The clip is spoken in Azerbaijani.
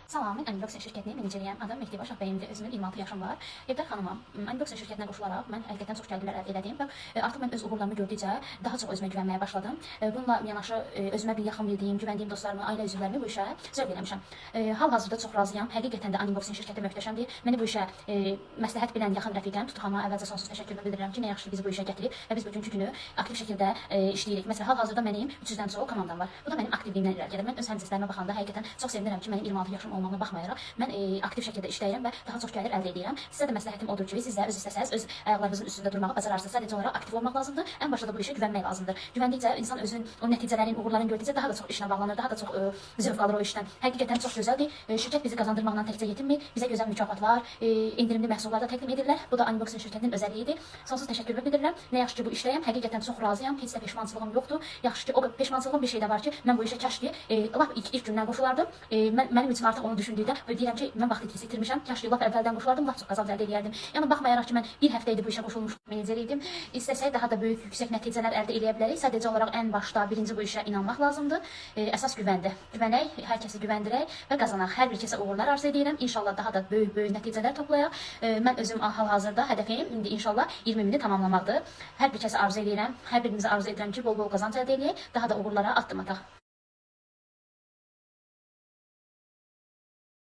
Salam, mən Unboxing şirkətinin meneceriyəm. Adım Mehdi Şahbəyimdir. Özümün 26 yaşım var. Evdar xanımam. Unboxing şirkətinə qoşularaq mən həqiqətən çox gəlirlər əldə elədim və artıq mən öz uğurlarımı gördükcə daha çox özümə güvənməyə başladım. Bununla yanaşı özümə bir yaxın bildiyim, güvəndiyim dostlarımı, ailə üzvlərimi bu işə zövq eləmişəm. Hal-hazırda çox razıyam. Həqiqətən də Unboxing şirkəti möhtəşəmdir. Məni bu işə məsləhət bilən yaxın rəfiqəm Tutuxana əvvəlcə sonsuz təşəkkürümü bildirirəm ki, nə yaxşı bizi bu işə gətirib və biz bugünkü günü aktiv şəkildə işləyirik. Məsələn, hal-hazırda mənim 300-dən çox komandam var. Bu da mənim aktivliyimdən irəli gəlir. Mən öz həmcəslərimə baxanda həqiqətən çox sevinirəm ki, mənim 26 yaşım olmağına baxmayaraq mən aktiv şəkildə işləyirəm və daha çox gəlir əldə edirəm. Sizə də məsləhətim odur ki, siz də öz istəsəz, öz ayaqlarınızın üstündə durmağı bacararsınız. Sadəcə olaraq aktiv olmaq lazımdır. Ən başda da bu işə güvənmək lazımdır. Güvəndikcə insan özün o nəticələrin, uğurların gördükcə daha da çox işinə bağlanır, daha da çox zövq alır o işdən. Həqiqətən çox gözəldir. Şirkət bizi qazandırmaqla təkcə yetinmir. Bizə gözəl mükafatlar, endirimli məhsullar da təqdim edirlər. Bu da Unboxing şirkətinin özəlliyidir. Sonsuz təşəkkürümü bildirirəm. Nə yaxşı ki, bu işdəyəm. Həqiqətən çox razıyam. Heç də peşmançılığım yoxdur. Yaxşı ki, o peşmançılığım bir şey də var ki, mən bu işə kaş ki, lap ilk gündən qoşulardım. Mənim üçün artıq onu düşündükdə deyirəm ki, mən vaxt itkisi itirmişəm. Kaş ki, lap əvvəldən qoşulardım, lap çox qazanc əldə edərdim. Yəni baxmayaraq ki, mən bir həftə idi bu işə qoşulmuş menecer idim. İstəsək daha da böyük, yüksək nəticələr əldə edə bilərik. Sadəcə olaraq ən başda birinci bu işə inanmaq lazımdır. Əsas güvəndir. Güvənək, hər kəsi güvəndirək və qazanaq. Hər bir kəsə uğurlar arzu edirəm. İnşallah daha da böyük nəticələr toplayaq. Mən özüm hal-hazırda hədəfim indi inşallah 20.000-i tamamlamaqdır. Hər bir kəsə arzu edirəm. Hər birimizə arzu edirəm ki, bol-bol qazanc əldə edək, daha da uğurlara addım ataq.